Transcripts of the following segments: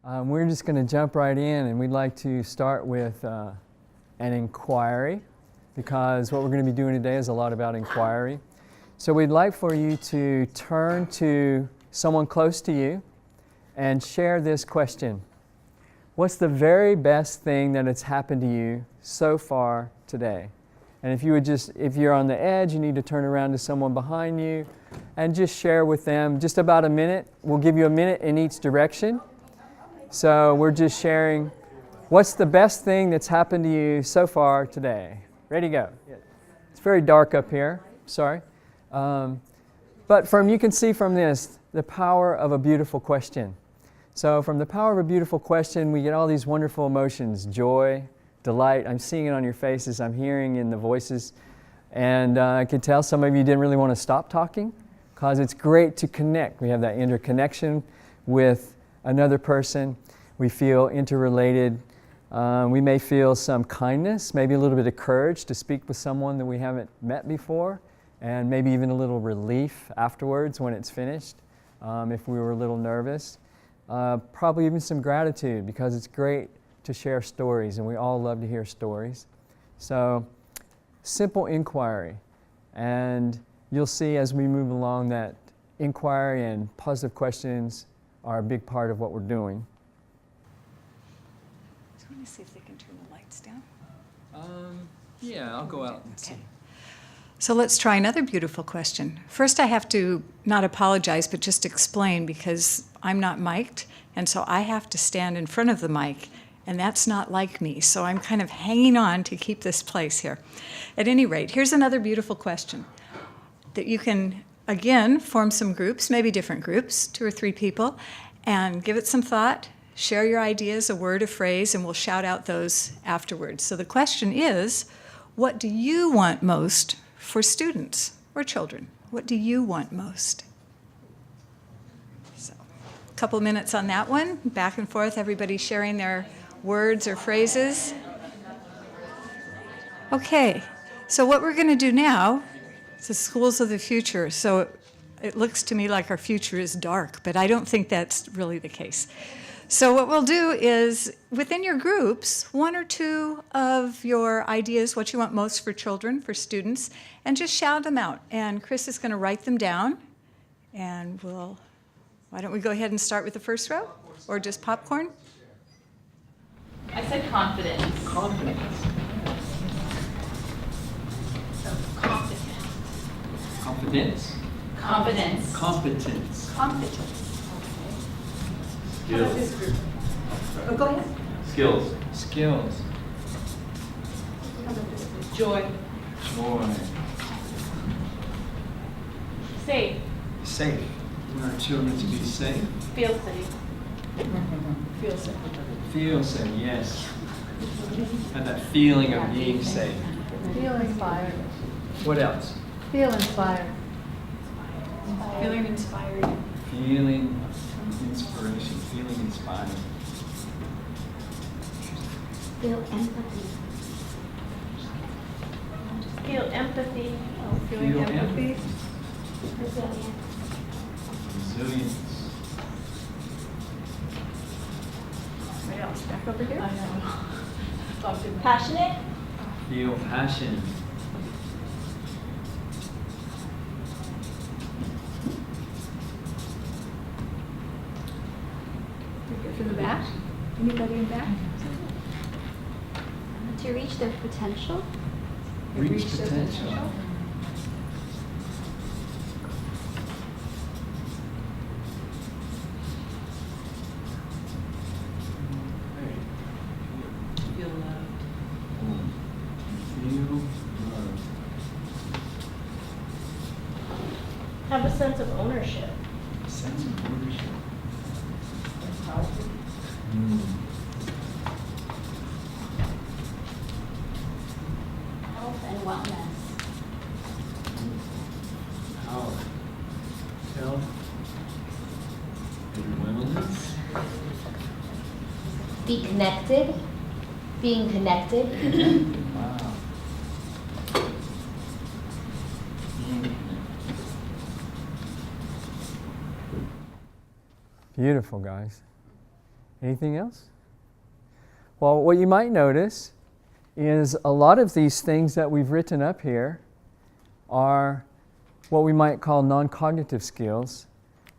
We're just going to jump right in, and we'd like to start with an inquiry, because what we're going to be doing today is a lot about inquiry. So we'd like for you to turn to someone close to you and share this question. What's the very best thing that has happened to you so far today? And if you're on the edge, you need to turn around to someone behind you and just share with them just about a minute. We'll give you a minute in each direction. So we're just sharing what's the best thing that's happened to you so far today. Ready to go. It's very dark up here. Sorry. But you can see from this the power of a beautiful question. So from the power of a beautiful question, we get all these wonderful emotions: joy, delight. I'm seeing it on your faces. I'm hearing in the voices. And I can tell some of you didn't really want to stop talking, because it's great to connect. We have that interconnection with another person. We feel interrelated. We may feel some kindness, maybe a little bit of courage to speak with someone that we haven't met before, and maybe even a little relief afterwards when it's finished, if we were a little nervous. Probably even some gratitude, because it's great to share stories, and we all love to hear stories. So, simple inquiry. And you'll see as we move along that inquiry and positive questions are a big part of what we're doing. So let me see if they can turn the lights down. Yeah, I'll go out and see. So let's try another beautiful question. First, I have to not apologize, but just explain, because I'm not mic'd, and so I have to stand in front of the mic, and that's not like me. So I'm kind of hanging on to keep this place here. At any rate, here's another beautiful question that you can, again, form some groups, maybe different groups, 2 or 3 people, and give it some thought, share your ideas, a word, a phrase, and we'll shout out those afterwards. So the question is, what do you want most for students or children? What do you want most? So, a couple minutes on that one, back and forth, everybody sharing their words or phrases. Okay, so what we're going to do now is the schools of the future. So it looks to me like our future is dark, but I don't think that's really the case. So what we'll do is, within your groups, 1 or 2 of your ideas, what you want most for children, for students, and just shout them out. And Chris is going to write them down, and why don't we go ahead and start with the first row? Or just popcorn? I said confidence. Confidence. So competent. Confidence. Confidence. Competence. Competence. Skills. Oh, go ahead. Skills. Skills. Joy. Joy. Safe. Safe. We want our children to be safe. Feel safe. Feel safe. Feel safe, yes. Have that feeling of being safe. Feel inspired. What else? Feel inspired. Feeling inspired. Feeling inspiration, feeling inspired. Feel empathy. Feel empathy. Feeling empathy. Resilience. Resilience. What else? Back over here? I know. Passionate. Feel passion. To the back? Anybody in back? To reach their potential. Reach potential. Feel loved. Feel love. Have a sense of ownership. Sense of ownership. Health and wellness. Power. Health. And wellness. Be connected. Being connected. Wow. Beautiful, guys. Anything else? Well, what you might notice is a lot of these things that we've written up here are what we might call non-cognitive skills,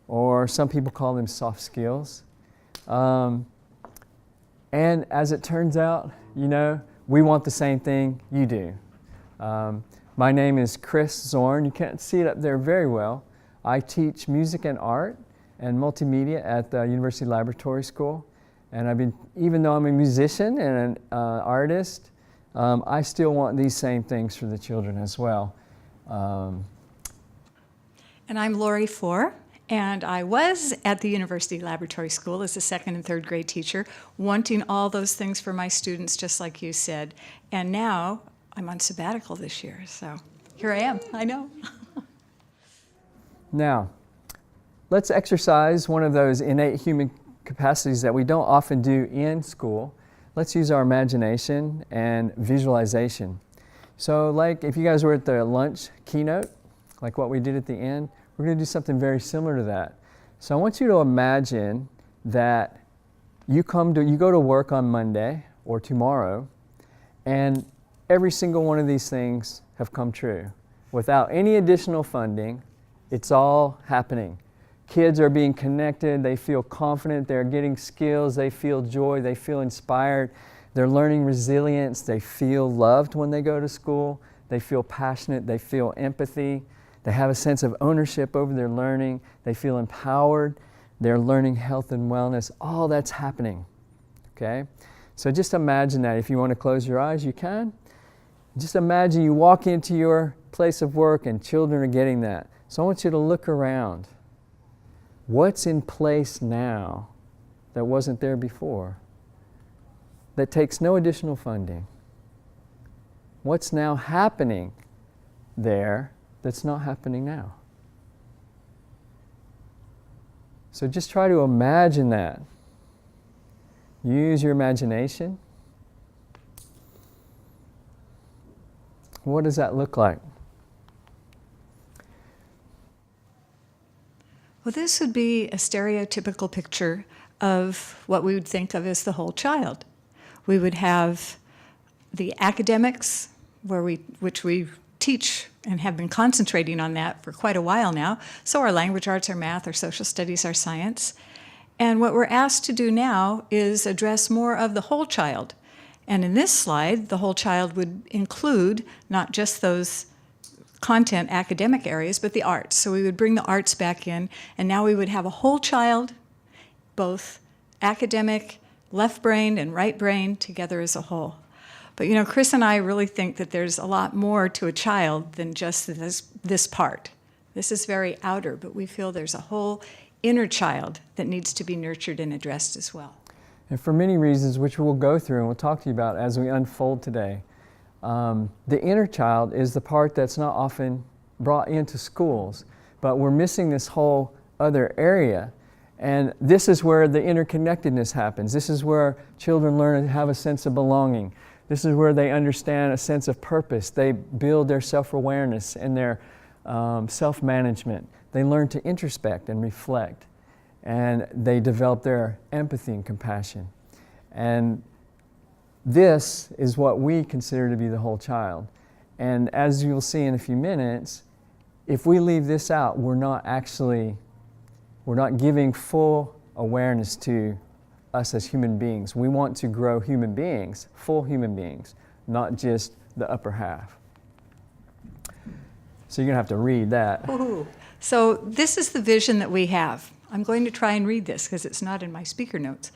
or some people call them soft skills. And as it turns out, we want the same thing you do. My name is Chris Zorn. You can't see it up there very well. I teach music and art and multimedia at the University Laboratory School. And even though I'm a musician and an artist, I still want these same things for the children as well. And I'm Lori Four, and I was at the University Laboratory School as a second and third grade teacher, wanting all those things for my students, just like you said. And now I'm on sabbatical this year, so here I am. I know. Now, let's exercise one of those innate human capacities that we don't often do in school. Let's use our imagination and visualization. So like if you guys were at the lunch keynote, like what we did at the end, we're going to do something very similar to that. So I want you to imagine that you go to work on Monday or tomorrow, and every single one of these things have come true. Without any additional funding, it's all happening. Kids are being connected, they feel confident, they're getting skills, they feel joy, they feel inspired, they're learning resilience, they feel loved when they go to school, they feel passionate, they feel empathy, they have a sense of ownership over their learning, they feel empowered, they're learning health and wellness. All that's happening, okay? So just imagine that. If you want to close your eyes, you can. Just imagine you walk into your place of work and children are getting that. So I want you to look around. What's in place now that wasn't there before? That takes no additional funding? What's now happening there that's not happening now? So just try to imagine that. Use your imagination. What does that look like? Well, this would be a stereotypical picture of what we would think of as the whole child. We would have the academics, which we teach and have been concentrating on that for quite a while now. So our language arts, our math, our social studies, our science. And what we're asked to do now is address more of the whole child. And in this slide, the whole child would include not just those content academic areas, but the arts. So we would bring the arts back in, and now we would have a whole child, both academic, left brain and right brain together as a whole. But Chris and I really think that there's a lot more to a child than just this part. This is very outer, but we feel there's a whole inner child that needs to be nurtured and addressed as well. And for many reasons, which we'll go through and we'll talk to you about as we unfold today. The inner child is the part that's not often brought into schools, but we're missing this whole other area. And this is where the interconnectedness happens. This is where children learn to have a sense of belonging. This is where they understand a sense of purpose. They build their self-awareness and their self-management. They learn to introspect and reflect. And they develop their empathy and compassion. And this is what we consider to be the whole child. And as you'll see in a few minutes, if we leave this out, we're not giving full awareness to us as human beings. We want to grow human beings, full human beings, not just the upper half. So you're going to have to read that. Ooh. So this is the vision that we have. I'm going to try and read this because it's not in my speaker notes.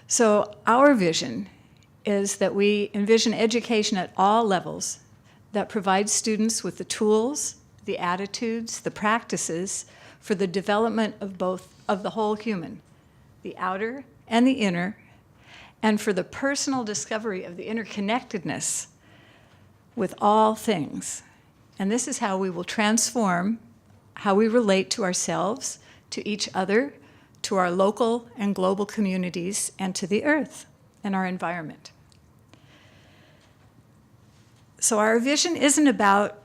So our vision is that we envision education at all levels that provides students with the tools, the attitudes, the practices for the development of the whole human, the outer and the inner, and for the personal discovery of the interconnectedness with all things. And this is how we will transform how we relate to ourselves, to each other, to our local and global communities, and to the earth and our environment. So our vision isn't about,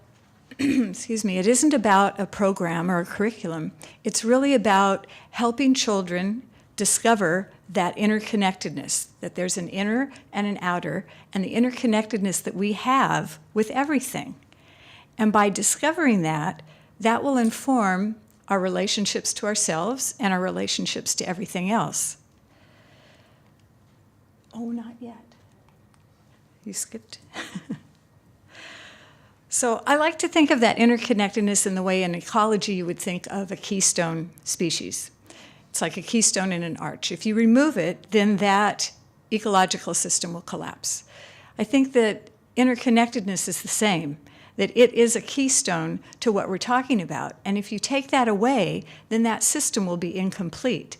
it isn't about a program or a curriculum. It's really about helping children discover that interconnectedness, that there's an inner and an outer, and the interconnectedness that we have with everything. And by discovering that, that will inform our relationships to ourselves and our relationships to everything else. Oh, not yet. You skipped. So I like to think of that interconnectedness in the way in ecology you would think of a keystone species. It's like a keystone in an arch. If you remove it, then that ecological system will collapse. I think that interconnectedness is the same, that it is a keystone to what we're talking about. And if you take that away, then that system will be incomplete.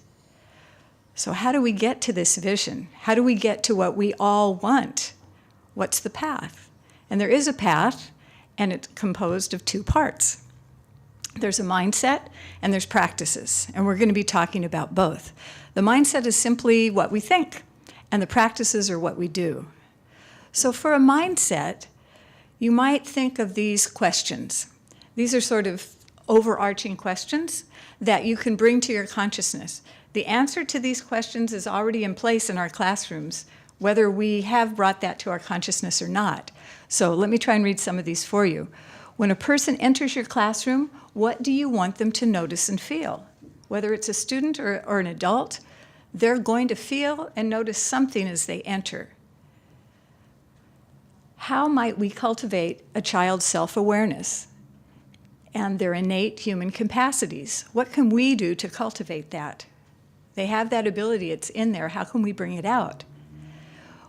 So how do we get to this vision? How do we get to what we all want? What's the path? And there is a path, and it's composed of two parts. There's a mindset and there's practices, and we're going to be talking about both. The mindset is simply what we think, and the practices are what we do. So for a mindset, you might think of these questions. These are sort of overarching questions that you can bring to your consciousness. The answer to these questions is already in place in our classrooms, whether we have brought that to our consciousness or not. So let me try and read some of these for you. When a person enters your classroom, what do you want them to notice and feel? Whether it's a student or an adult, they're going to feel and notice something as they enter. How might we cultivate a child's self-awareness and their innate human capacities? What can we do to cultivate that? They have that ability, it's in there. How can we bring it out?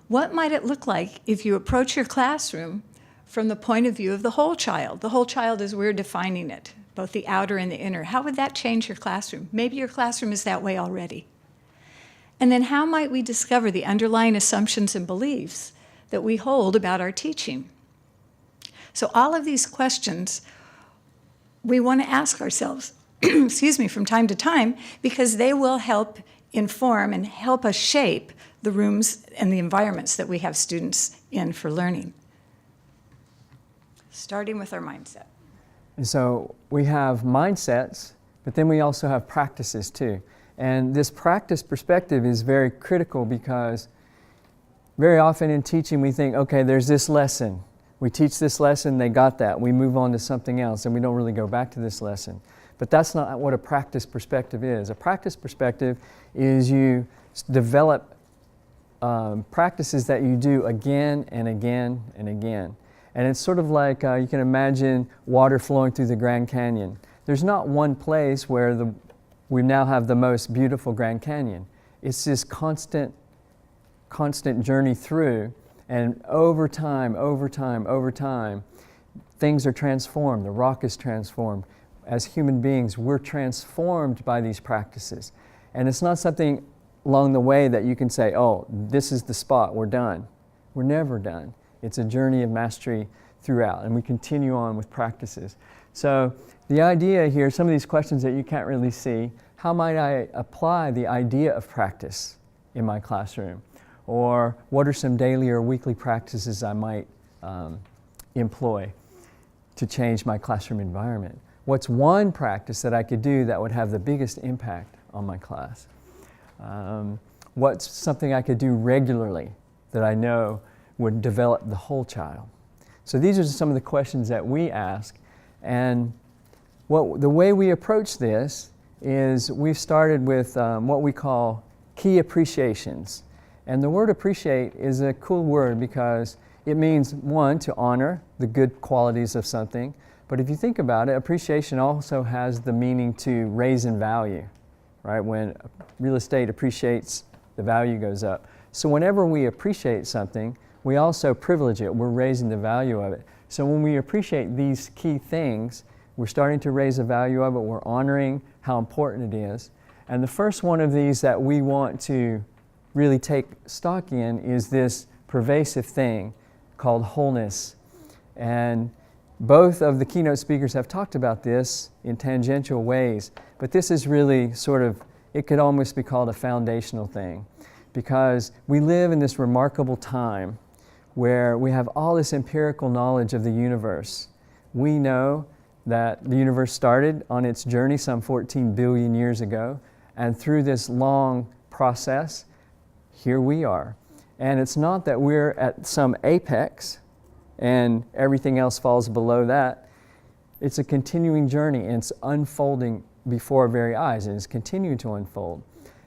What might it look like if you approach your classroom from the point of view of the whole child? The whole child as we're defining it, both the outer and the inner. How would that change your classroom? Maybe your classroom is that way already. And then how might we discover the underlying assumptions and beliefs that we hold about our teaching? So all of these questions we want to ask ourselves, excuse me, from time to time, because they will help inform and help us shape the rooms and the environments that we have students in for learning. Starting with our mindset. And so we have mindsets, but then we also have practices too. And this practice perspective is very critical because very often in teaching we think, okay, there's this lesson. We teach this lesson, they got that. We move on to something else and we don't really go back to this lesson. But that's not what a practice perspective is. A practice perspective is you develop practices that you do again and again and again. And it's sort of like you can imagine water flowing through the Grand Canyon. There's not one place where we now have the most beautiful Grand Canyon. It's this constant journey through, and over time, things are transformed. The rock is transformed. As human beings, we're transformed by these practices. And it's not something along the way that you can say, oh, this is the spot, we're done. We're never done. It's a journey of mastery throughout, and we continue on with practices. So the idea here, some of these questions that you can't really see, how might I apply the idea of practice in my classroom? Or what are some daily or weekly practices I might employ to change my classroom environment? What's one practice that I could do that would have the biggest impact on my class? What's something I could do regularly that I know would develop the whole child? So these are some of the questions that we ask, and the way we approach this is we've started with what we call key appreciations. And the word appreciate is a cool word because it means, one, to honor the good qualities of something, but if you think about it, appreciation also has the meaning to raise in value, right? When real estate appreciates, the value goes up. So whenever we appreciate something, we also privilege it. We're raising the value of it. So when we appreciate these key things, we're starting to raise the value of it. We're honoring how important it is. And the first one of these that we want to really take stock in is this pervasive thing called wholeness. And both of the keynote speakers have talked about this in tangential ways, but this is really sort of, it could almost be called a foundational thing, because we live in this remarkable time where we have all this empirical knowledge of the universe. We know that the universe started on its journey some 14 billion years ago, And through this long process, here we are. And it's not that we're at some apex and everything else falls below that. It's a continuing journey, and it's unfolding before our very eyes, and it's continuing to unfold.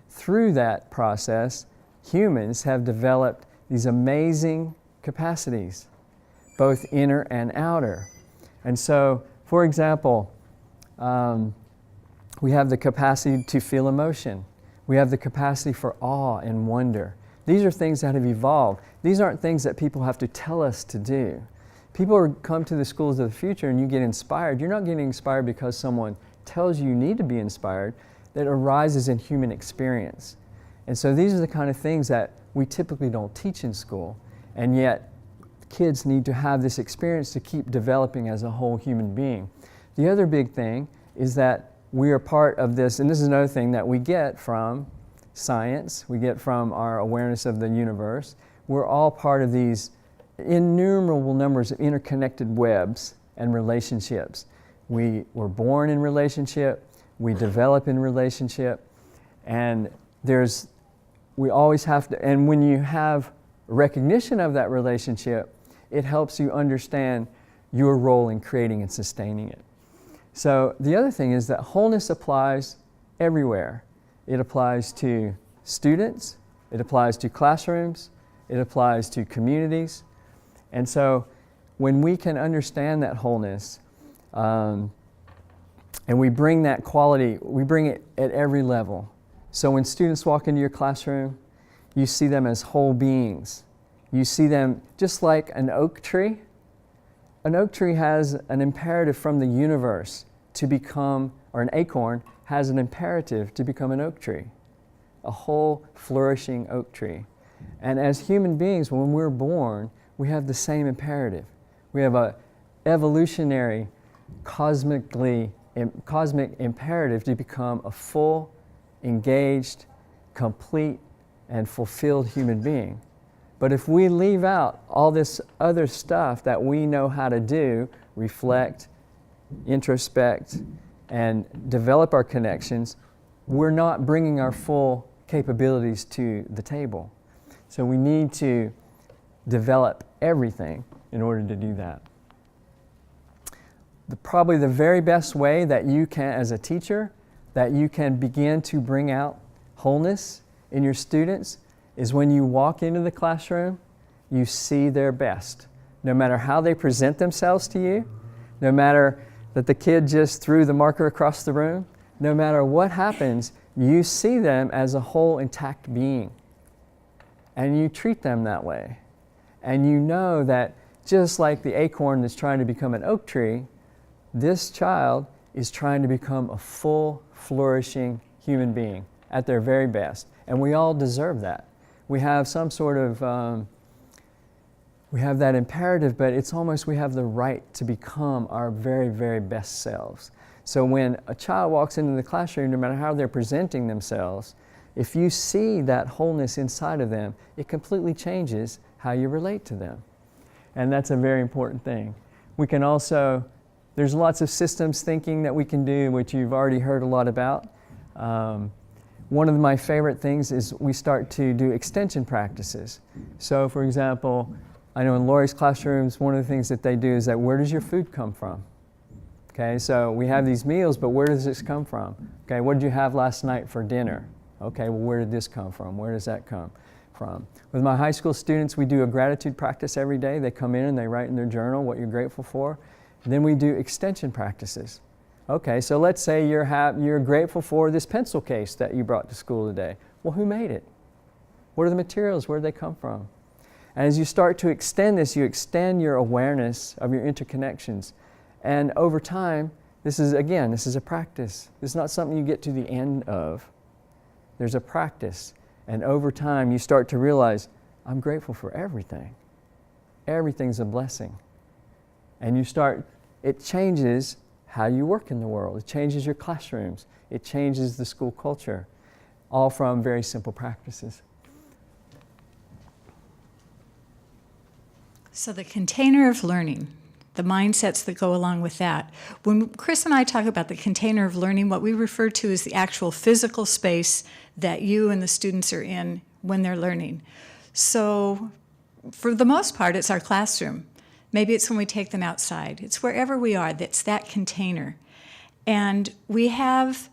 Through that process, humans have developed these amazing capacities, both inner and outer. And so, for example, we have the capacity to feel emotion. We have the capacity for awe and wonder. These are things that have evolved. These aren't things that people have to tell us to do. People come to the schools of the future and you get inspired. You're not getting inspired because someone tells you need to be inspired. That arises in human experience. And so these are the kind of things that we typically don't teach in school. And yet, kids need to have this experience to keep developing as a whole human being. The other big thing is that we are part of this, and this is another thing that we get from science, we get from our awareness of the universe. We're all part of these innumerable numbers of interconnected webs and relationships. We were born in relationship, we develop in relationship, and we always have to, and when you have recognition of that relationship, it helps you understand your role in creating and sustaining it. So the other thing is that wholeness applies everywhere. It applies to students, it applies to classrooms, it applies to communities. And so when we can understand that wholeness, and we bring that quality, we bring it at every level. So when students walk into your classroom, you see them as whole beings. You see them just like an oak tree. An oak tree has an imperative from the universe to become, or an acorn has an imperative to become an oak tree, a whole flourishing oak tree. And as human beings, when we're born, we have the same imperative. We have a evolutionary, cosmic imperative to become a full, engaged, complete, and fulfilled human being. But if we leave out all this other stuff that we know how to do, reflect, introspect, and develop our connections, we're not bringing our full capabilities to the table. So we need to develop everything in order to do that. Probably the very best way that you can, as a teacher, that you can begin to bring out wholeness in your students is when you walk into the classroom, you see their best. No matter how they present themselves to you, no matter that the kid just threw the marker across the room, no matter what happens, you see them as a whole intact being. And you treat them that way. And you know that just like the acorn that's trying to become an oak tree, this child is trying to become a full, flourishing human being at their very best. And we all deserve that. We have some sort of, we have that imperative, but it's almost we have the right to become our very, very best selves. So when a child walks into the classroom, no matter how they're presenting themselves, if you see that wholeness inside of them, it completely changes how you relate to them. And that's a very important thing. We can also, there's lots of systems thinking that we can do, which you've already heard a lot about. One of my favorite things is we start to do extension practices. So for example, I know in Lori's classrooms, one of the things that they do is that where does your food come from? Okay, so we have these meals, but where does this come from? Okay, what did you have last night for dinner? Okay, well, where did this come from? Where does that come from? With my high school students, we do a gratitude practice every day. They come in and they write in their journal what you're grateful for. Then we do extension practices. Okay, so let's say you're grateful for this pencil case that you brought to school today. Well, who made it? What are the materials? Where did they come from? And as you start to extend this, you extend your awareness of your interconnections. And over time, this is a practice. This is not something you get to the end of. There's a practice. And over time, you start to realize, I'm grateful for everything. Everything's a blessing. And it changes how you work in the world. It changes your classrooms. It changes the school culture, all from very simple practices. So the container of learning, the mindsets that go along with that. When Chris and I talk about the container of learning, what we refer to is the actual physical space that you and the students are in when they're learning. So for the most part, it's our classroom. Maybe it's when we take them outside. It's wherever we are, that's that container. And we have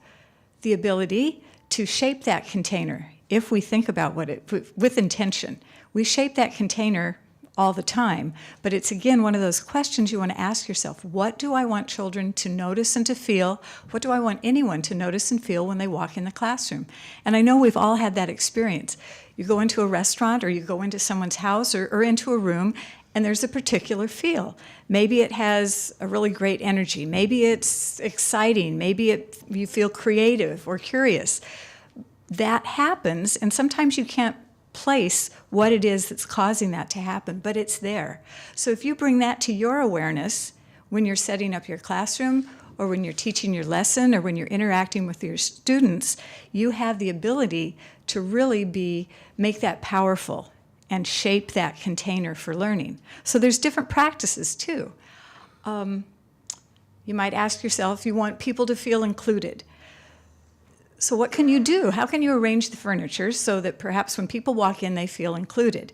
the ability to shape that container if we think about with intention. We shape that container all the time, but it's again one of those questions you want to ask yourself. What do I want children to notice and to feel? What do I want anyone to notice and feel when they walk in the classroom? And I know we've all had that experience. You go into a restaurant or you go into someone's house or into a room, and there's a particular feel. Maybe it has a really great energy. Maybe it's exciting. Maybe you feel creative or curious. That happens, and sometimes you can't place what it is that's causing that to happen, but it's there. So if you bring that to your awareness when you're setting up your classroom or when you're teaching your lesson or when you're interacting with your students, you have the ability to really make that powerful and shape that container for learning. So there's different practices too. You might ask yourself, you want people to feel included. So what can you do? How can you arrange the furniture so that perhaps when people walk in, they feel included?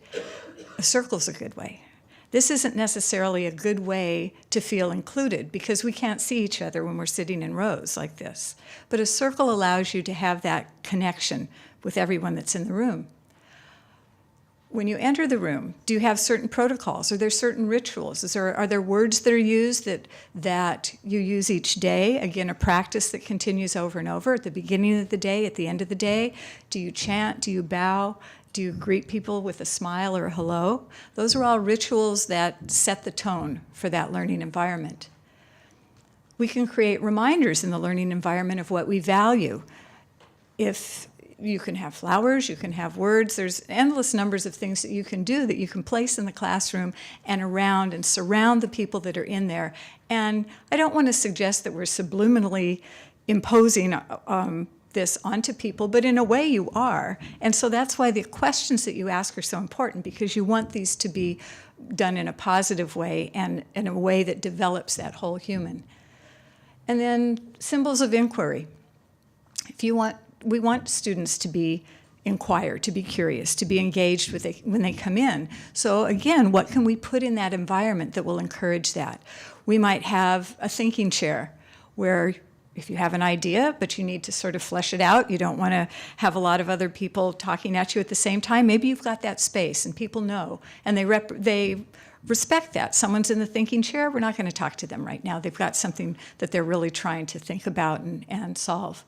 A circle's a good way. This isn't necessarily a good way to feel included because we can't see each other when we're sitting in rows like this. But a circle allows you to have that connection with everyone that's in the room. When you enter the room, do you have certain protocols? Are there certain rituals? Are there words that are used that you use each day? Again, a practice that continues over and over at the beginning of the day, at the end of the day. Do you chant? Do you bow? Do you greet people with a smile or a hello? Those are all rituals that set the tone for that learning environment. We can create reminders in the learning environment of what we value. If you can have flowers, you can have words. There's endless numbers of things that you can do that you can place in the classroom and around and surround the people that are in there. And I don't want to suggest that we're subliminally imposing this onto people, but in a way you are. And so that's why the questions that you ask are so important, because you want these to be done in a positive way and in a way that develops that whole human. And then symbols of inquiry. We want students to inquire, to be curious, to be engaged when they come in. So again, what can we put in that environment that will encourage that? We might have a thinking chair where if you have an idea, but you need to sort of flesh it out, you don't want to have a lot of other people talking at you at the same time, maybe you've got that space and people know, and they respect that. Someone's in the thinking chair, we're not going to talk to them right now. They've got something that they're really trying to think about and solve.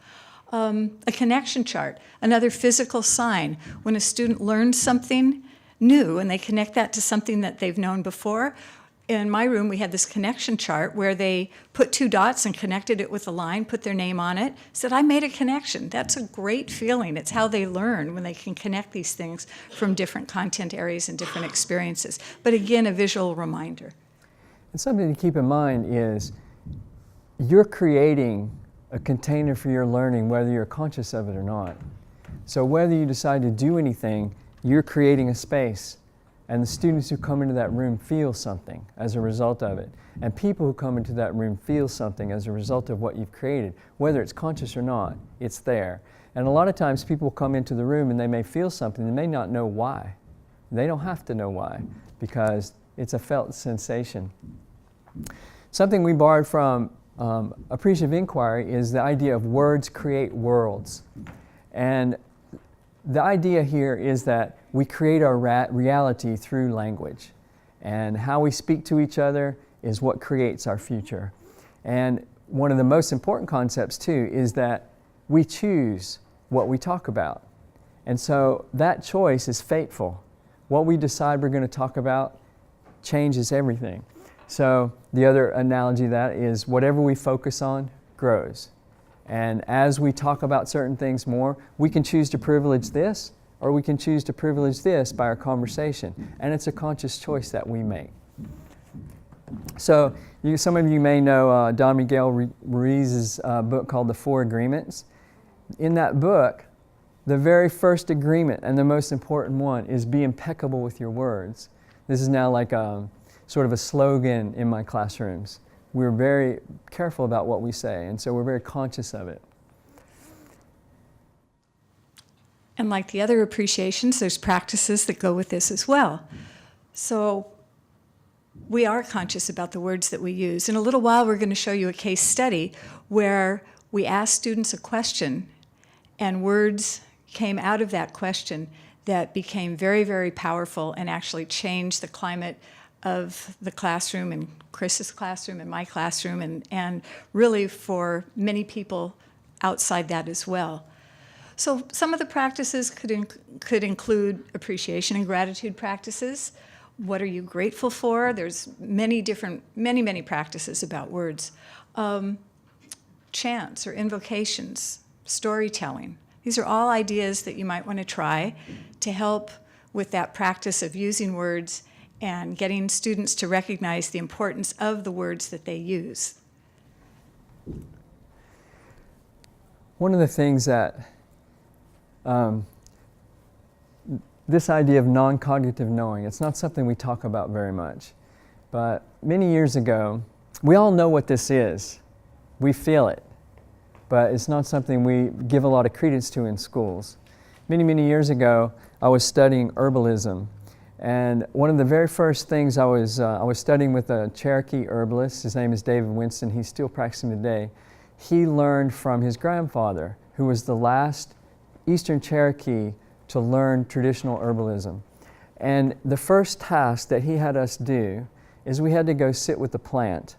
A connection chart, another physical sign. When a student learns something new and they connect that to something that they've known before, in my room we had this connection chart where they put 2 dots and connected it with a line, put their name on it, said, I made a connection. That's a great feeling. It's how they learn when they can connect these things from different content areas and different experiences. But again, a visual reminder. And something to keep in mind is you're creating a container for your learning, whether you're conscious of it or not. So whether you decide to do anything, you're creating a space, and the students who come into that room feel something as a result of it. And people who come into that room feel something as a result of what you've created. Whether it's conscious or not, it's there. And a lot of times people come into the room and they may feel something, they may not know why. They don't have to know why, because it's a felt sensation. Something we borrowed from appreciative inquiry is the idea of words create worlds. And the idea here is that we create our reality through language. And how we speak to each other is what creates our future. And one of the most important concepts too is that we choose what we talk about. And so that choice is fateful. What we decide we're going to talk about changes everything. So the other analogy of that is whatever we focus on grows. And as we talk about certain things more, we can choose to privilege this, or we can choose to privilege this by our conversation. And it's a conscious choice that we make. So some of you may know Don Miguel Ruiz's book called The 4 Agreements. In that book, the very first agreement and the most important one is be impeccable with your words. This is now like sort of a slogan in my classrooms. We're very careful about what we say, and so we're very conscious of it. And like the other appreciations, there's practices that go with this as well. So we are conscious about the words that we use. In a little while, we're going to show you a case study where we asked students a question, and words came out of that question that became very, very powerful and actually changed the climate of the classroom, and Chris's classroom and my classroom, and really for many people outside that as well. So some of the practices could include appreciation and gratitude practices. What are you grateful for? There's many practices about words. Chants or invocations, storytelling. These are all ideas that you might want to try to help with that practice of using words and getting students to recognize the importance of the words that they use. One of the things that this idea of non-cognitive knowing, it's not something we talk about very much. But many years ago, we all know what this is. We feel it. But it's not something we give a lot of credence to in schools. Many, many years ago, I was studying herbalism. And one of the very first things I was studying with a Cherokee herbalist. His name is David Winston. He's still practicing today. He learned from his grandfather, who was the last Eastern Cherokee to learn traditional herbalism. And the first task that he had us do is we had to go sit with the plant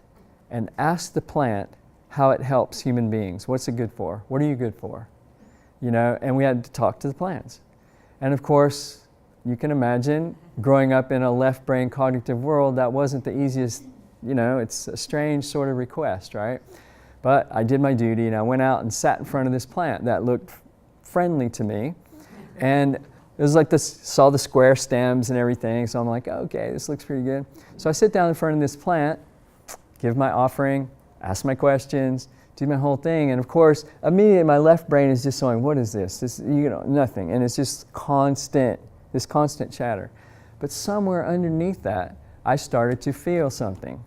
and ask the plant how it helps human beings. What's it good for? What are you good for? You know, and we had to talk to the plants. And of course, you can imagine growing up in a left brain cognitive world, that wasn't the easiest, you know, it's a strange sort of request, right? But I did my duty and I went out and sat in front of this plant that looked friendly to me. And it was like this, saw the square stems and everything, so I'm like, okay, this looks pretty good. So I sit down in front of this plant, give my offering, ask my questions, do my whole thing, and of course, immediately my left brain is just going, what is this? This, you know, nothing. And it's just constant, this constant chatter. But somewhere underneath that, I started to feel something.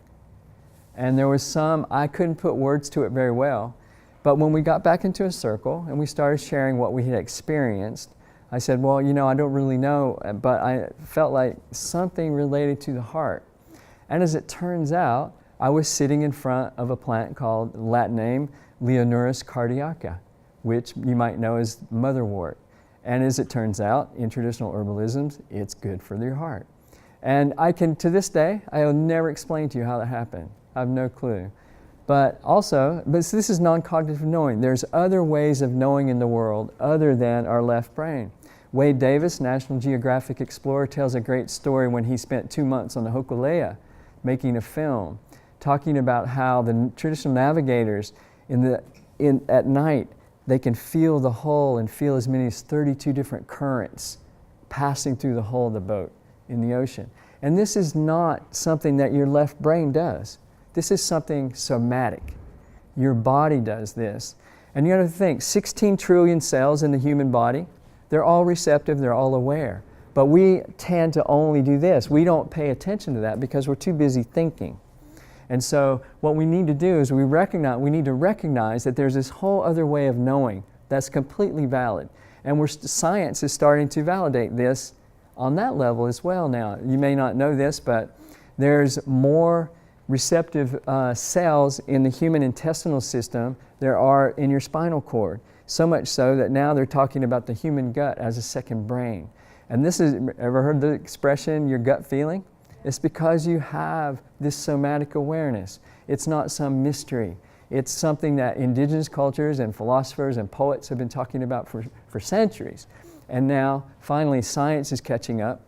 And there was some, I couldn't put words to it very well, but when we got back into a circle and we started sharing what we had experienced, I said, well, you know, I don't really know, but I felt like something related to the heart. And as it turns out, I was sitting in front of a plant called, Latin name, Leonurus cardiaca, which you might know as motherwort. And as it turns out, in traditional herbalisms, it's good for your heart. And I can, to this day, I will never explain to you how that happened. I have no clue. But this is non-cognitive knowing. There's other ways of knowing in the world other than our left brain. Wade Davis, National Geographic explorer, tells a great story when he spent 2 months on the Hokulea making a film, talking about how the traditional navigators at night, they can feel the hull and feel as many as 32 different currents passing through the hull of the boat in the ocean. And this is not something that your left brain does. This is something somatic. Your body does this. And you got to think, 16 trillion cells in the human body, they're all receptive, they're all aware. But we tend to only do this. We don't pay attention to that because we're too busy thinking. And so what we need to do is we need to recognize that there's this whole other way of knowing that's completely valid. And science is starting to validate this on that level as well now. You may not know this, but there's more receptive cells in the human intestinal system there are in your spinal cord. So much so that now they're talking about the human gut as a second brain. And this is, ever heard the expression, your gut feeling? It's because you have this somatic awareness. It's not some mystery. It's something that indigenous cultures and philosophers and poets have been talking about for centuries. And now, finally, science is catching up,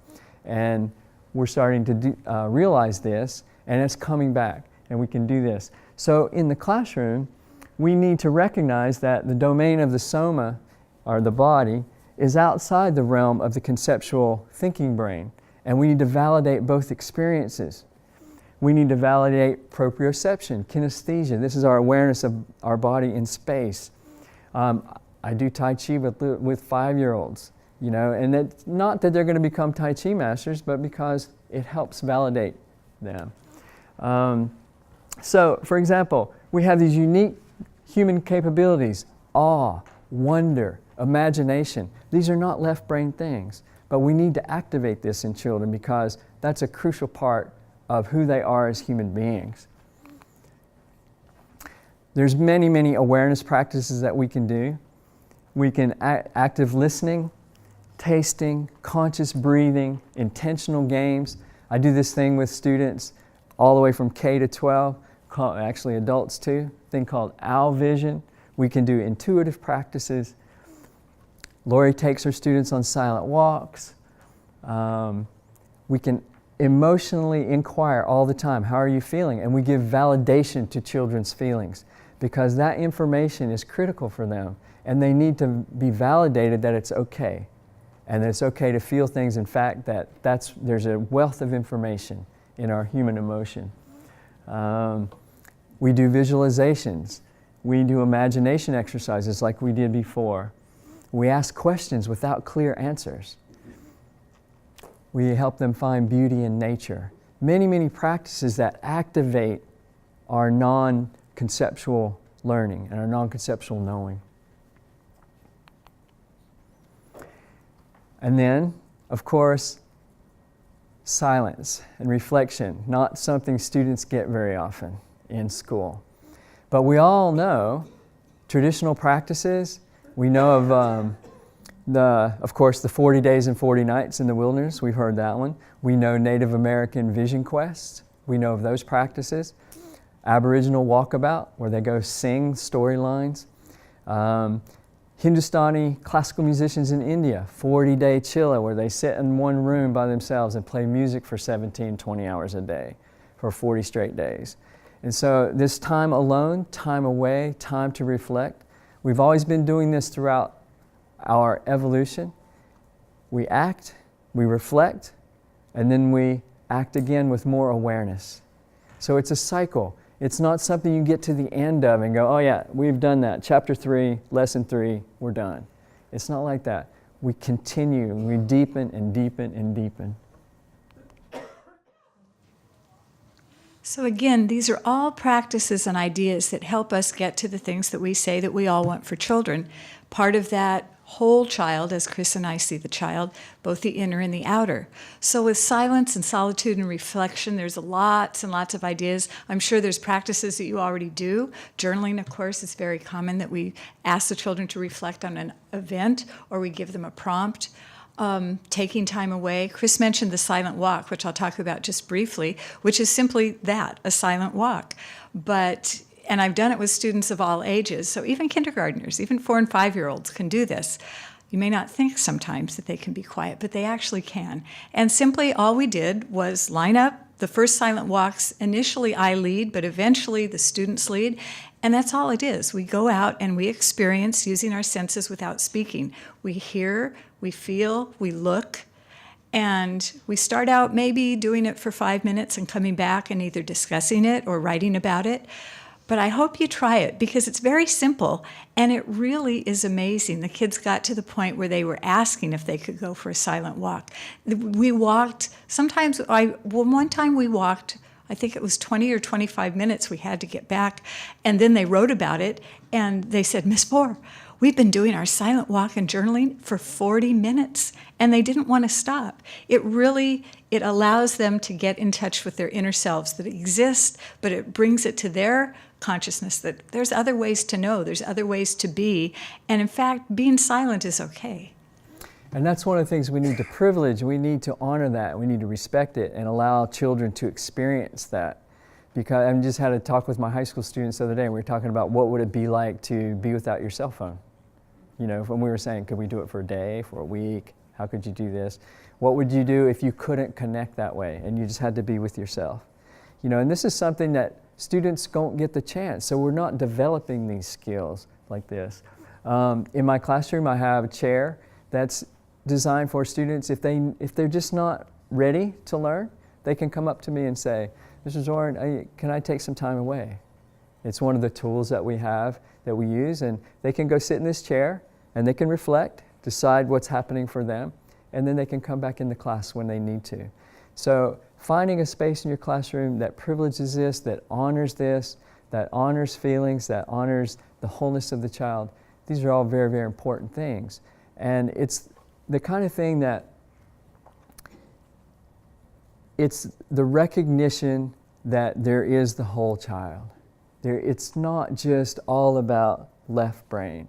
and we're starting to realize this, and it's coming back, and we can do this. So in the classroom, we need to recognize that the domain of the soma, or the body, is outside the realm of the conceptual thinking brain. And we need to validate both experiences. We need to validate proprioception, kinesthesia. This is our awareness of our body in space. I do Tai Chi with 5-year-olds, you know, and it's not that they're going to become Tai Chi masters, but because it helps validate them. So, for example, we have these unique human capabilities: awe, wonder, imagination. These are not left brain things, but we need to activate this in children because that's a crucial part of who they are as human beings. There's many, many awareness practices that we can do. We can active listening, tasting, conscious breathing, intentional games. I do this thing with students all the way from K to 12, actually adults too, a thing called owl vision. We can do intuitive practices. Lori takes her students on silent walks. We can emotionally inquire all the time, how are you feeling? And we give validation to children's feelings because that information is critical for them and they need to be validated that it's okay and that it's okay to feel things. In fact, there's a wealth of information in our human emotion. We do visualizations. We do imagination exercises like we did before. We ask questions without clear answers. We help them find beauty in nature. Many, many practices that activate our non-conceptual learning and our non-conceptual knowing. And then, of course, silence and reflection, not something students get very often in school. But we all know traditional practices. We know of course, the 40 days and 40 nights in the wilderness. We've heard that one. We know Native American vision quests. We know of those practices. Aboriginal walkabout, where they go sing storylines. Hindustani classical musicians in India, 40-day chilla, where they sit in one room by themselves and play music for 17, 20 hours a day for 40 straight days. And so this time alone, time away, time to reflect, we've always been doing this throughout our evolution. We act, we reflect, and then we act again with more awareness. So it's a cycle. It's not something you get to the end of and go, oh yeah, we've done that. Chapter 3, lesson 3, we're done. It's not like that. We continue, we deepen and deepen and deepen. So again, these are all practices and ideas that help us get to the things that we say that we all want for children. Part of that whole child, as Chris and I see the child, both the inner and the outer. So with silence and solitude and reflection, there's lots and lots of ideas. I'm sure there's practices that you already do. Journaling, of course, is very common that we ask the children to reflect on an event or we give them a prompt. Taking time away. Chris mentioned the silent walk, which I'll talk about just briefly, which is simply that, a silent walk. And I've done it with students of all ages, so even kindergartners, even 4- and 5-year-olds can do this. You may not think sometimes that they can be quiet, but they actually can. And simply all we did was line up the first silent walks. Initially I lead, but eventually the students lead. And that's all it is. We go out and we experience using our senses without speaking. We hear, we feel, we look, and we start out maybe doing it for 5 minutes and coming back and either discussing it or writing about it. But I hope you try it because it's very simple and it really is amazing. The kids got to the point where they were asking if they could go for a silent walk. We walked, one time we walked, I think it was 20 or 25 minutes we had to get back, and then they wrote about it and they said, Miss Bohr, we've been doing our silent walk and journaling for 40 minutes, and they didn't want to stop. It allows them to get in touch with their inner selves that exist, but it brings it to their consciousness that there's other ways to know, there's other ways to be, and in fact, being silent is okay. And that's one of the things we need to privilege. We need to honor that. We need to respect it and allow children to experience that. Because I just had a talk with my high school students the other day, and we were talking about what would it be like to be without your cell phone. You know, when we were saying, could we do it for a day, for a week? How could you do this? What would you do if you couldn't connect that way and you just had to be with yourself? You know, and this is something that students don't get the chance, so we're not developing these skills like this. In my classroom, I have a chair that's designed for students. If they're just not ready to learn, they can come up to me and say, Mr. Zorn, can I take some time away? It's one of the tools that we have that we use, and they can go sit in this chair and they can reflect, decide what's happening for them, and then they can come back into class when they need to. So finding a space in your classroom that privileges this, that honors feelings, that honors the wholeness of the child, these are all very, very important things. And it's the kind of thing that it's the recognition that there is the whole child. It's not just all about left brain.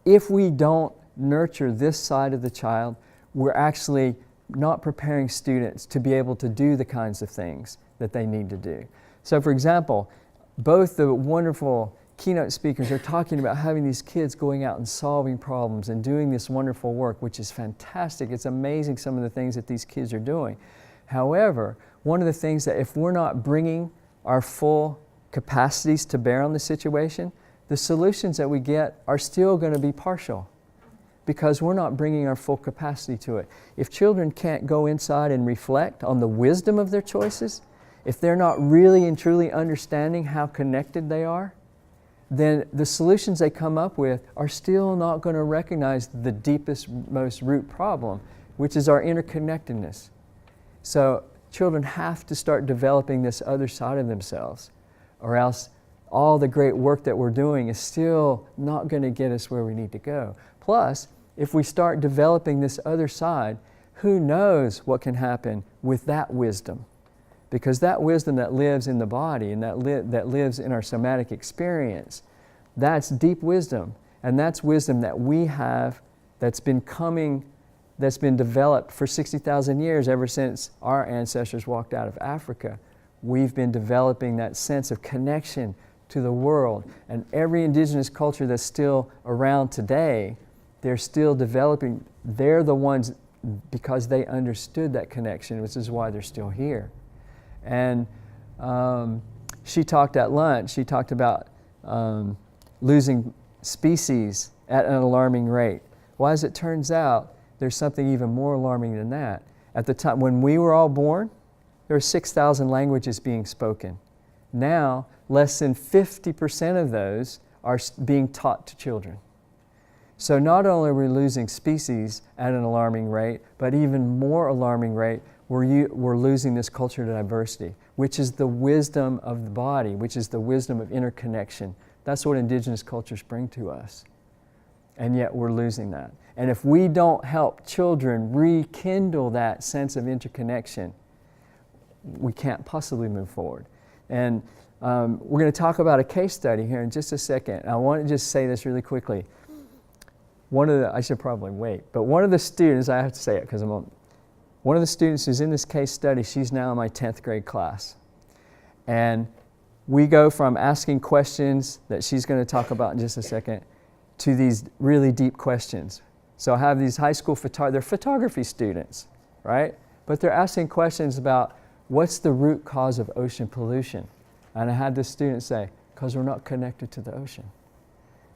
If we don't nurture this side of the child, we're actually not preparing students to be able to do the kinds of things that they need to do. So for example, both the wonderful keynote speakers are talking about having these kids going out and solving problems and doing this wonderful work, which is fantastic. It's amazing some of the things that these kids are doing. However, one of the things that if we're not bringing our full capacities to bear on the situation, the solutions that we get are still going to be partial because we're not bringing our full capacity to it. If children can't go inside and reflect on the wisdom of their choices, if they're not really and truly understanding how connected they are, then the solutions they come up with are still not going to recognize the deepest, most root problem, which is our interconnectedness. So children have to start developing this other side of themselves, or else all the great work that we're doing is still not going to get us where we need to go. Plus, if we start developing this other side, who knows what can happen with that wisdom? Because that wisdom that lives in the body and that lives in our somatic experience, that's deep wisdom. And that's wisdom that we have that's been developed for 60,000 years ever since our ancestors walked out of Africa. We've been developing that sense of connection to the world. And every indigenous culture that's still around today, they're still developing. They're the ones, because they understood that connection, which is why they're still here. And she talked at lunch, she talked about losing species at an alarming rate. Well, as it turns out, there's something even more alarming than that. At the time when we were all born, there were 6,000 languages being spoken. Now, less than 50% of those are being taught to children. So not only are we losing species at an alarming rate, but even more alarming rate, we're losing this culture to diversity, which is the wisdom of the body, which is the wisdom of interconnection. That's what indigenous cultures bring to us. And yet we're losing that. And if we don't help children rekindle that sense of interconnection, we can't possibly move forward. And we're going to talk about a case study here in just a second. I want to just say this really quickly. I should probably wait, but one of the students, I have to say it because one of the students who's in this case study, she's now in my 10th grade class. And we go from asking questions that she's going to talk about in just a second to these really deep questions. So I have these high school they're photography students, right? But they're asking questions about what's the root cause of ocean pollution? And I had this student say, because we're not connected to the ocean.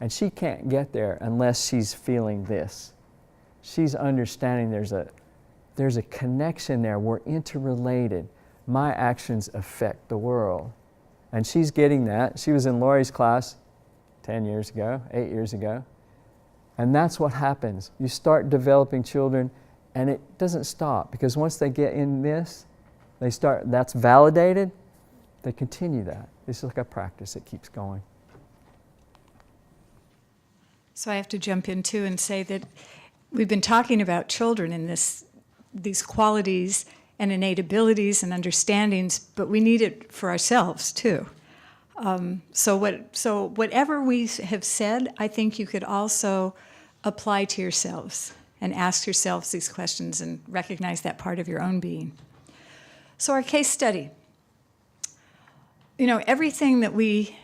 And she can't get there unless she's feeling this. She's understanding there's a connection there. We're interrelated. My actions affect the world. And she's getting that. She was in Lori's class 8 years ago. And that's what happens. You start developing children, and it doesn't stop, because once they get in this, that's validated, they continue that. It's like a practice that keeps going. So I have to jump in too and say that we've been talking about children in these qualities and innate abilities and understandings, but we need it for ourselves too. So whatever we have said, I think you could also apply to yourselves and ask yourselves these questions and recognize that part of your own being. So our case study. Everything that we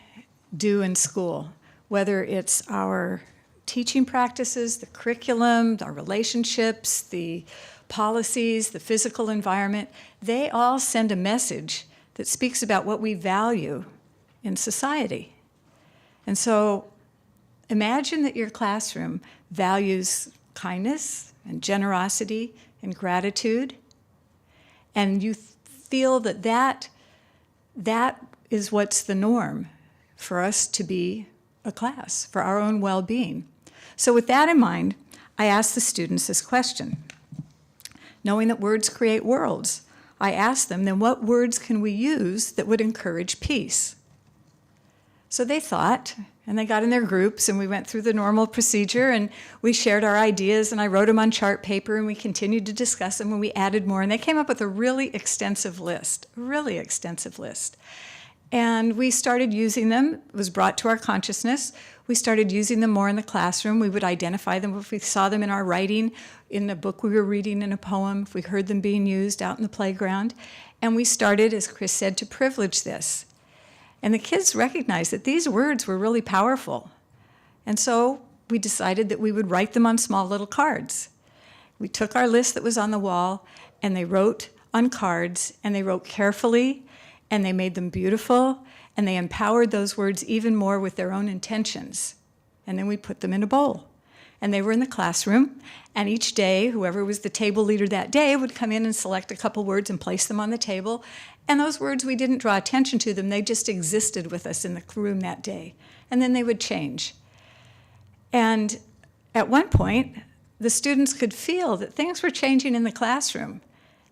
do in school, whether it's our teaching practices, the curriculum, our relationships, the policies, the physical environment, they all send a message that speaks about what we value in society. And so imagine that your classroom values kindness and generosity and gratitude, and you feel that is what's the norm for us to be a class, for our own well-being. So with that in mind, I asked the students this question. Knowing that words create worlds, I asked them, then what words can we use that would encourage peace? So they thought, and they got in their groups, and we went through the normal procedure, and we shared our ideas, and I wrote them on chart paper, and we continued to discuss them, and we added more, and they came up with a really extensive list. And we started using them. It was brought to our consciousness. We started using them more in the classroom. We would identify them if we saw them in our writing, in a book we were reading, in a poem, if we heard them being used out in the playground. And we started, as Chris said, to privilege this. And the kids recognized that these words were really powerful. And so we decided that we would write them on small little cards. We took our list that was on the wall, and they wrote on cards, and they wrote carefully, and they made them beautiful, and they empowered those words even more with their own intentions. And then we put them in a bowl. And they were in the classroom, and each day, whoever was the table leader that day would come in and select a couple words and place them on the table. And those words, we didn't draw attention to them, they just existed with us in the room that day. And then they would change. And at one point, the students could feel that things were changing in the classroom.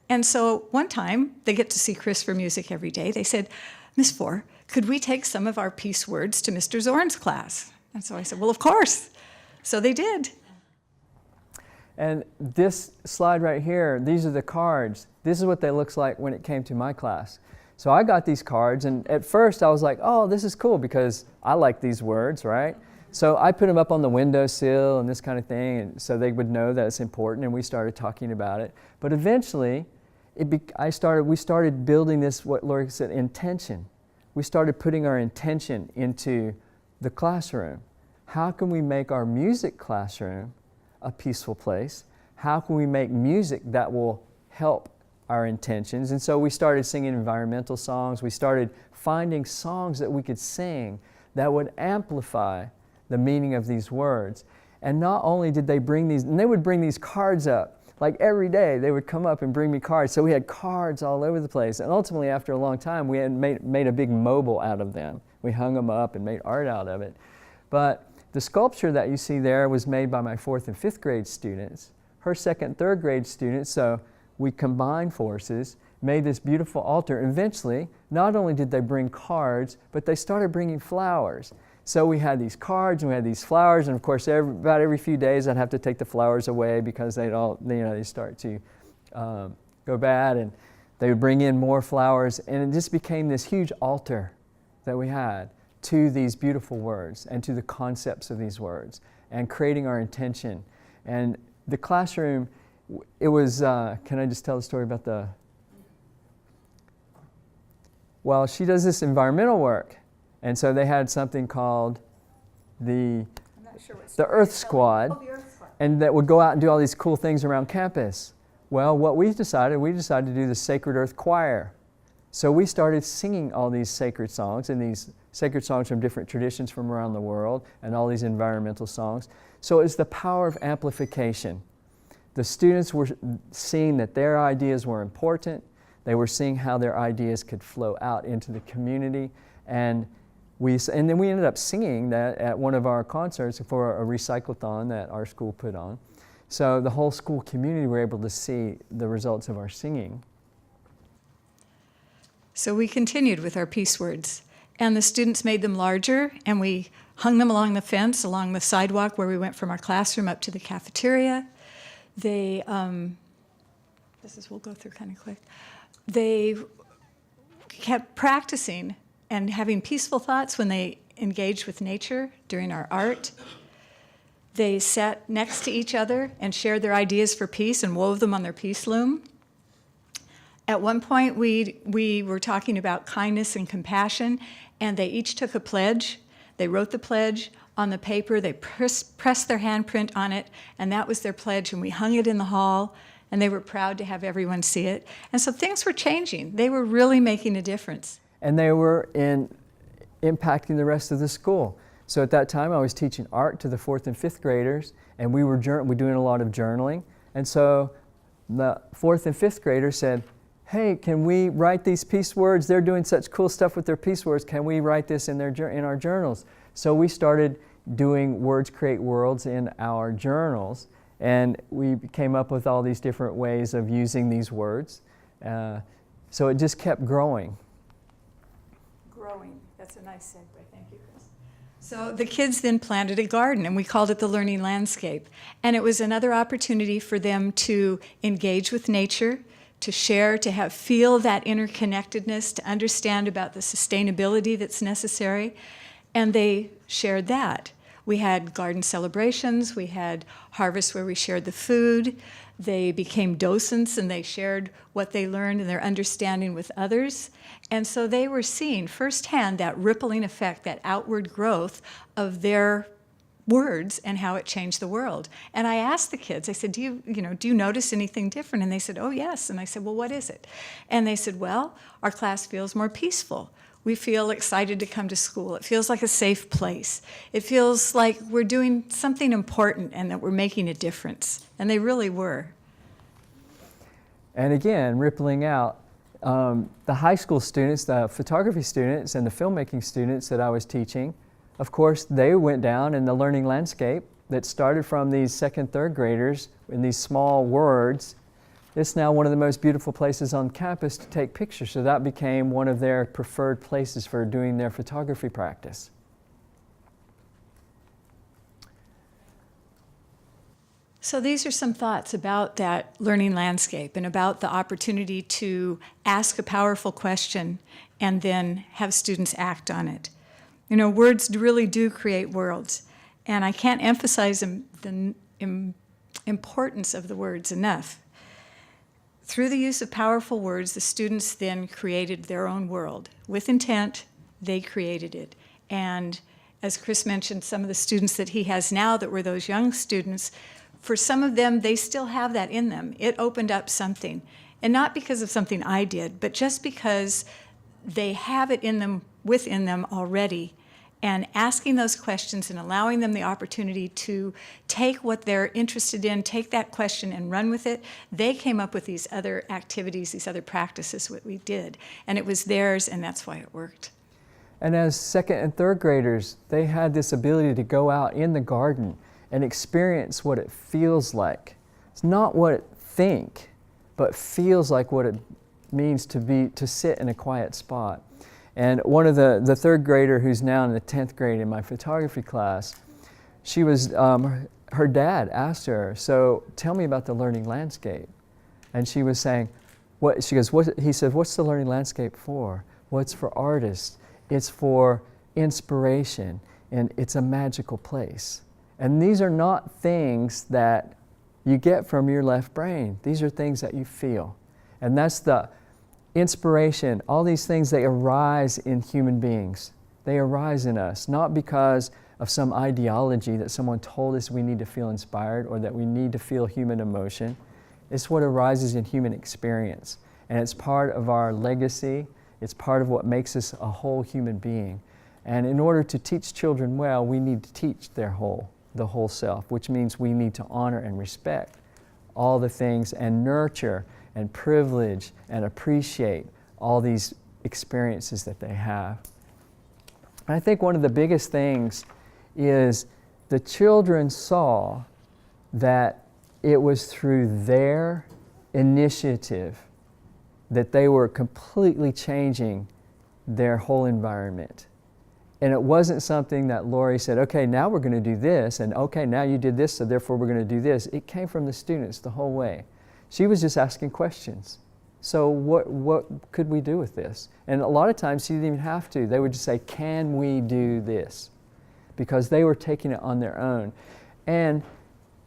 And so one time, they get to see Chris for music every day. They said, Miss Four, could we take some of our peace words to Mr. Zorn's class? And so I said, well, of course. So they did. And this slide right here, these are the cards. This is what they look like when it came to my class. So I got these cards, and at first I was like, oh, this is cool because I like these words, right? So I put them up on the windowsill and this kind of thing, and so they would know that it's important, and we started talking about it. But eventually, we started building this, what Lori said, intention. We started putting our intention into the classroom. How can we make our music classroom a peaceful place? How can we make music that will help our intentions? And so we started singing environmental songs. We started finding songs that we could sing that would amplify the meaning of these words. And not only did they bring these, and they would bring these cards up. Like every day, they would come up and bring me cards. So we had cards all over the place. And ultimately, after a long time, we had made a big mobile out of them. We hung them up and made art out of it. But the sculpture that you see there was made by my 4th and 5th grade students. Her 2nd and 3rd grade students, so we combined forces, made this beautiful altar. And eventually, not only did they bring cards, but they started bringing flowers. So we had these cards and we had these flowers, and of course about every few days I'd have to take the flowers away because they start to go bad, and they would bring in more flowers, and it just became this huge altar that we had to these beautiful words and to the concepts of these words and creating our intention. And the classroom, it was, can I just tell the story about well, she does this environmental work. And so they had something called the Earth Squad, and that would go out and do all these cool things around campus. Well, what we decided to do the Sacred Earth Choir. So we started singing all these sacred songs, and these sacred songs from different traditions from around the world, and all these environmental songs. So it's the power of amplification. The students were seeing that their ideas were important. They were seeing how their ideas could flow out into the community, and then we ended up singing that at one of our concerts for a recyclathon that our school put on. So the whole school community were able to see the results of our singing. So we continued with our peace words, and the students made them larger, and we hung them along the fence, along the sidewalk where we went from our classroom up to the cafeteria. We'll go through kind of quick. They kept practicing and having peaceful thoughts when they engaged with nature during our art. They sat next to each other and shared their ideas for peace and wove them on their peace loom. At one point, we were talking about kindness and compassion, and they each took a pledge. They wrote the pledge on the paper. They pressed their handprint on it, and that was their pledge, and we hung it in the hall, and they were proud to have everyone see it. And so things were changing. They were really making a difference. And they were impacting the rest of the school. So at that time, I was teaching art to the 4th and 5th graders, and we were doing a lot of journaling. And so the 4th and 5th graders said, hey, can we write these peace words? They're doing such cool stuff with their peace words. Can we write this in our journals? So we started doing Words Create Worlds in our journals, and we came up with all these different ways of using these words. So it just kept growing. Growing. That's a nice segue. Thank you, Chris. So the kids then planted a garden, and we called it the Learning Landscape. And it was another opportunity for them to engage with nature, to share, to feel that interconnectedness, to understand about the sustainability that's necessary. And they shared that. We had garden celebrations, we had harvests where we shared the food. They became docents and they shared what they learned and their understanding with others. And so they were seeing firsthand that rippling effect, that outward growth of their words and how it changed the world. And I asked the kids, I said, do you notice anything different? And they said, oh yes. And I said, well, what is it? And they said, well, our class feels more peaceful. We feel excited to come to school. It feels like a safe place. It feels like we're doing something important and that we're making a difference. And they really were. And again, rippling out, the high school students, the photography students, and the filmmaking students that I was teaching, of course, they went down in the learning landscape that started from these second, third graders in these small words. It's now one of the most beautiful places on campus to take pictures, so that became one of their preferred places for doing their photography practice. So these are some thoughts about that learning landscape and about the opportunity to ask a powerful question and then have students act on it. You know, words really do create worlds, and I can't emphasize the importance of the words enough. Through the use of powerful words, the students then created their own world. With intent, they created it. And as Chris mentioned, some of the students that he has now that were those young students, for some of them, they still have that in them. It opened up something. And not because of something I did, but just because they have it in them, within them already. And asking those questions and allowing them the opportunity to take what they're interested in, take that question and run with it, they came up with these other activities, these other practices, what we did. And it was theirs, and that's why it worked. And as second and third graders, they had this ability to go out in the garden and experience what it feels like. It's not what it think, but feels like what it means to sit in a quiet spot. And one of the third grader who's now in the 10th grade in my photography class, she was, her dad asked her, so tell me about the learning landscape. And she was saying, he said, what's the learning landscape for? Well, it's for artists, it's for inspiration, and it's a magical place. And these are not things that you get from your left brain. These are things that you feel. And that's the inspiration, all these things, they arise in human beings. They arise in us, not because of some ideology that someone told us we need to feel inspired or that we need to feel human emotion. It's what arises in human experience. And it's part of our legacy. It's part of what makes us a whole human being. And in order to teach children well, we need to teach the whole self, which means we need to honor and respect all the things and nurture and privilege and appreciate all these experiences that they have. And I think one of the biggest things is the children saw that it was through their initiative that they were completely changing their whole environment. And it wasn't something that Lori said, okay, now we're going to do this, and okay, now you did this, so therefore we're going to do this. It came from the students the whole way. She was just asking questions. So what could we do with this? And a lot of times she didn't even have to. They would just say, can we do this? Because they were taking it on their own. And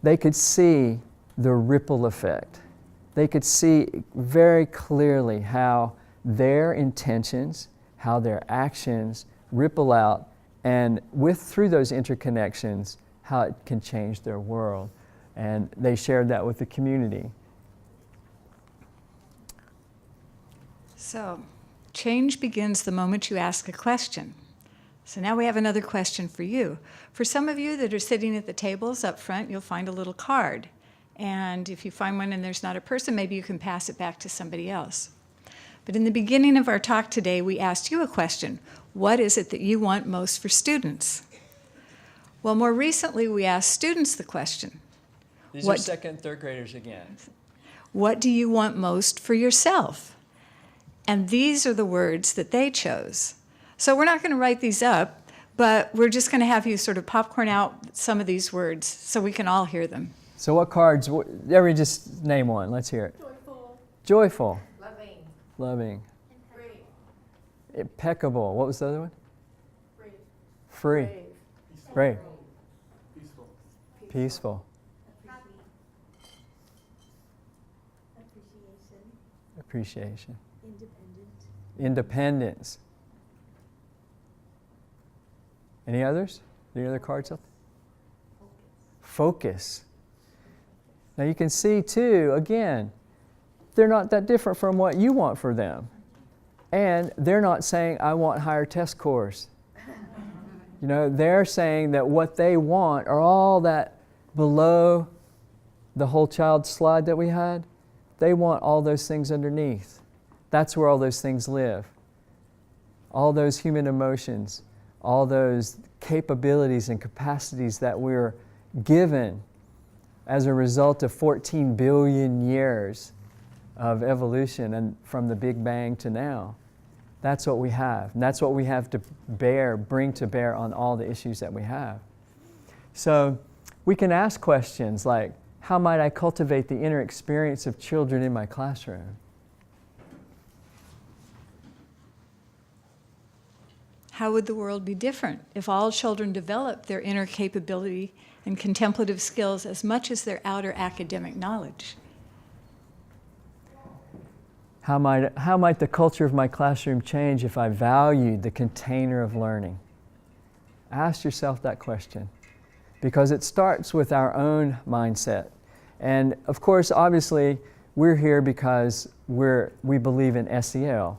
they could see the ripple effect. They could see very clearly how their intentions, how their actions ripple out, and through those interconnections, how it can change their world. And they shared that with the community. So, change begins the moment you ask a question. So now we have another question for you. For some of you that are sitting at the tables up front, you'll find a little card. And if you find one and there's not a person, maybe you can pass it back to somebody else. But in the beginning of our talk today, we asked you a question. What is it that you want most for students? Well, more recently, we asked students the question. These are second and third graders again. What do you want most for yourself? And these are the words that they chose. So we're not going to write these up, but we're just going to have you sort of popcorn out some of these words so we can all hear them. So what cards, everybody just name one. Let's hear it. Joyful. Joyful. Loving. Loving. Brave. Impeccable. What was the other one? Brave. Free. Brave. Brave. Peaceful. Appreciation. Independence. Any others? Any other cards up? Focus. Now you can see too, again, they're not that different from what you want for them. And they're not saying, I want higher test scores. You know, they're saying that what they want are all that below the whole child slide that we had. They want all those things underneath. That's where all those things live. All those human emotions, all those capabilities and capacities that we're given as a result of 14 billion years of evolution and from the Big Bang to now. That's what we have. And that's what we have to bring to bear on all the issues that we have. So we can ask questions like, how might I cultivate the inner experience of children in my classroom? How would the world be different if all children developed their inner capability and contemplative skills as much as their outer academic knowledge? How might the culture of my classroom change if I valued the container of learning? Ask yourself that question, because it starts with our own mindset. And of course, obviously, we're here because we believe in SEL.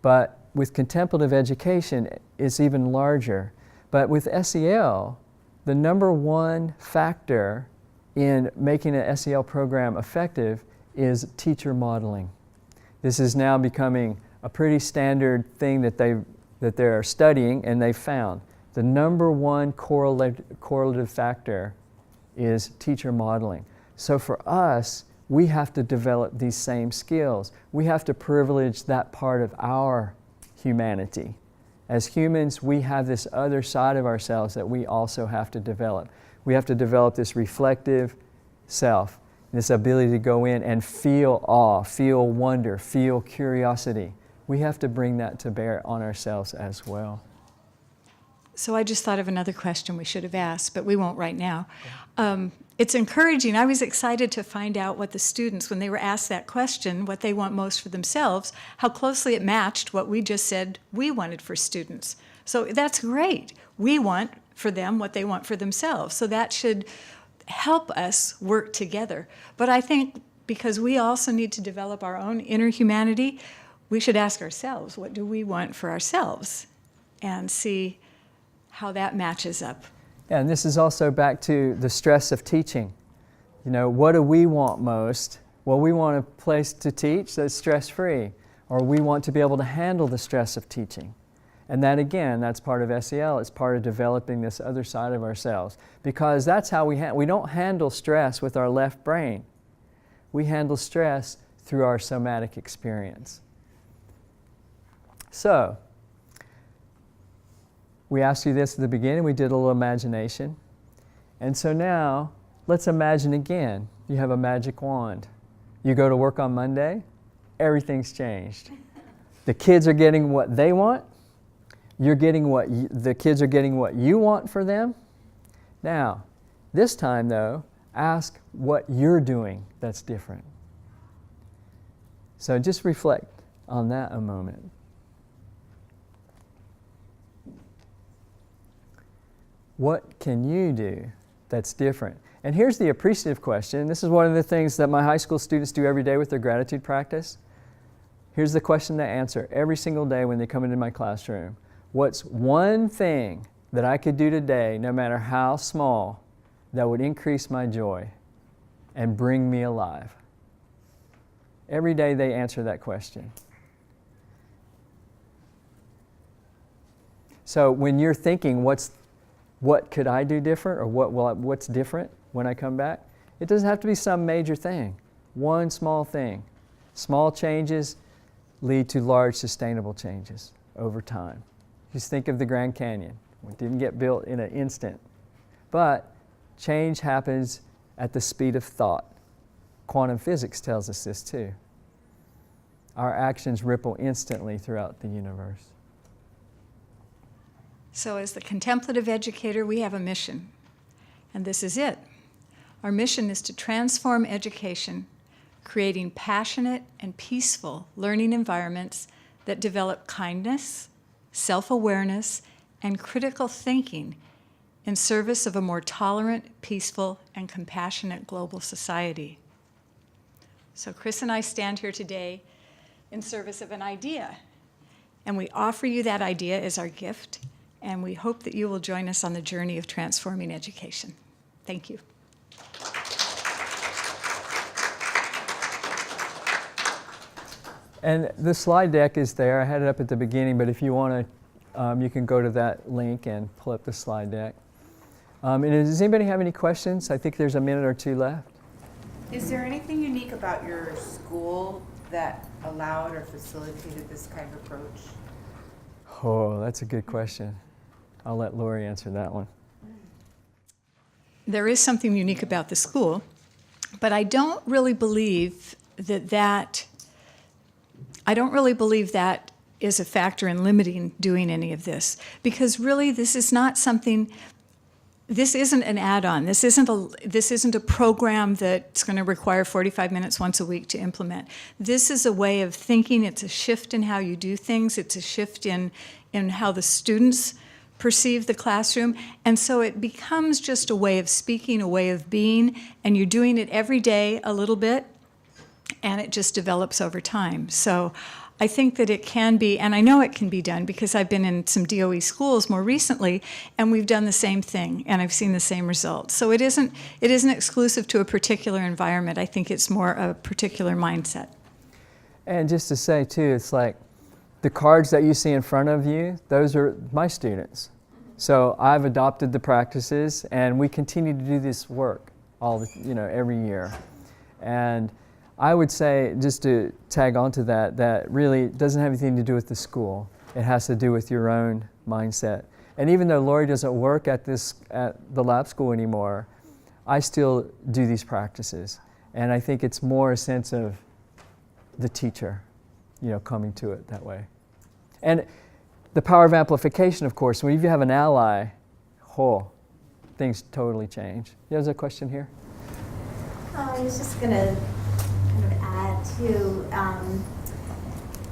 But with contemplative education, it's even larger. But with SEL, the number one factor in making an SEL program effective is teacher modeling. This is now becoming a pretty standard thing that they're studying, and they've found. The number one correlative factor is teacher modeling. So for us, we have to develop these same skills. We have to privilege that part of our humanity. As humans, we have this other side of ourselves that we also have to develop. We have to develop this reflective self, this ability to go in and feel awe, feel wonder, feel curiosity. We have to bring that to bear on ourselves as well. So I just thought of another question we should have asked, but we won't right now. It's encouraging. I was excited to find out what the students, when they were asked that question, what they want most for themselves, how closely it matched what we just said we wanted for students. So that's great. We want for them what they want for themselves. So that should help us work together. But I think because we also need to develop our own inner humanity, we should ask ourselves, what do we want for ourselves? And see how that matches up. Yeah, and this is also back to the stress of teaching. You know, what do we want most? Well, we want a place to teach that's stress-free, or we want to be able to handle the stress of teaching. And that, again, that's part of SEL. It's part of developing this other side of ourselves. Because that's how we don't handle stress with our left brain. We handle stress through our somatic experience. So, we asked you this at the beginning. We did a little imagination. And so now, let's imagine again. You have a magic wand. You go to work on Monday, everything's changed. The kids are getting what they want. You're getting the kids are getting what you want for them. Now, this time though, ask what you're doing that's different. So just reflect on that a moment. What can you do that's different? And here's the appreciative question. This is one of the things that my high school students do every day with their gratitude practice. Here's the question they answer every single day when they come into my classroom. What's one thing that I could do today, no matter how small, that would increase my joy and bring me alive? Every day they answer that question. So when you're thinking, what could I do different, or what's different when I come back? It doesn't have to be some major thing. One small thing. Small changes lead to large sustainable changes over time. Just think of the Grand Canyon. It didn't get built in an instant, but change happens at the speed of thought. Quantum physics tells us this too. Our actions ripple instantly throughout the universe. So as the contemplative educator, we have a mission, and this is it. Our mission is to transform education, creating passionate and peaceful learning environments that develop kindness, self-awareness, and critical thinking in service of a more tolerant, peaceful, and compassionate global society. So Chris and I stand here today in service of an idea, and we offer you that idea as our gift, and we hope that you will join us on the journey of transforming education. Thank you. And the slide deck is there. I had it up at the beginning, but if you want to, you can go to that link and pull up the slide deck. And does anybody have any questions? I think there's a minute or two left. Is there anything unique about your school that allowed or facilitated this kind of approach? Oh, that's a good question. I'll let Lori answer that one. There is something unique about the school, but I don't really believe that is a factor in limiting doing any of this, because really this is not something. This isn't an add-on. This isn't a program that's going to require 45 minutes once a week to implement. This is a way of thinking. It's a shift in how you do things. It's a shift in how the students perceive the classroom. And so it becomes just a way of speaking, a way of being, and you're doing it every day a little bit, and it just develops over time. So I think that it can be, and I know it can be done because I've been in some DOE schools more recently, and we've done the same thing, and I've seen the same results. So it isn't exclusive to a particular environment. I think it's more a particular mindset. And just to say too, it's like the cards that you see in front of you, those are my students. So I've adopted the practices, and we continue to do this work every year. And I would say, just to tag onto that really doesn't have anything to do with the school. It has to do with your own mindset. And even though Lori doesn't work at the lab school anymore, I still do these practices. And I think it's more a sense of the teacher, coming to it that way. And the power of amplification, of course, when you have an ally, things totally change. There's a question here? I was just going to add to,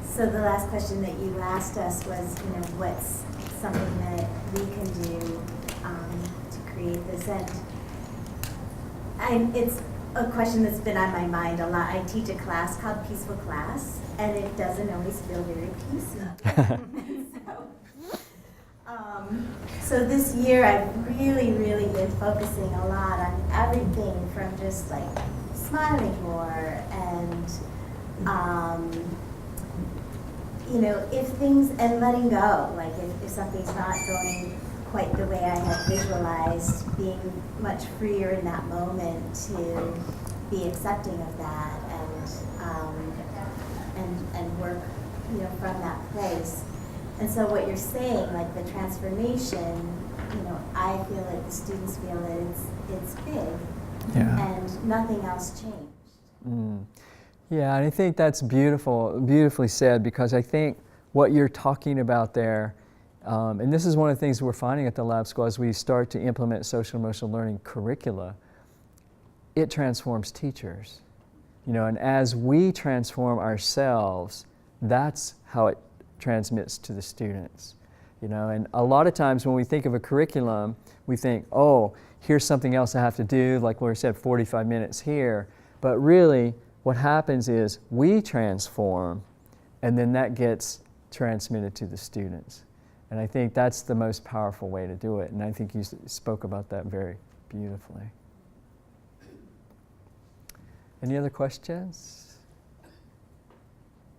so the last question that you asked us was, what's something that we can do to create this? And it's a question that's been on my mind a lot. I teach a class called Peaceful Class, and it doesn't always feel very peaceful. So this year I've really been focusing a lot on everything from just like smiling more and if things, and letting go, like if something's not going quite the way I had visualized, being much freer in that moment to be accepting of that and work from that place. And so what you're saying, like the transformation, I feel like the students feel that it's big, and nothing else changed. Yeah, and I think that's beautifully said, because I think what you're talking about there, and this is one of the things we're finding at the lab school as we start to implement social emotional learning curricula, it transforms teachers. And as we transform ourselves, that's how it transmits to the students. And a lot of times when we think of a curriculum, we think, here's something else I have to do, like Laura said, 45 minutes here. But really, what happens is we transform, and then that gets transmitted to the students. And I think that's the most powerful way to do it. And I think you spoke about that very beautifully. Any other questions?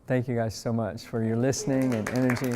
Thank you guys so much for your listening and energy.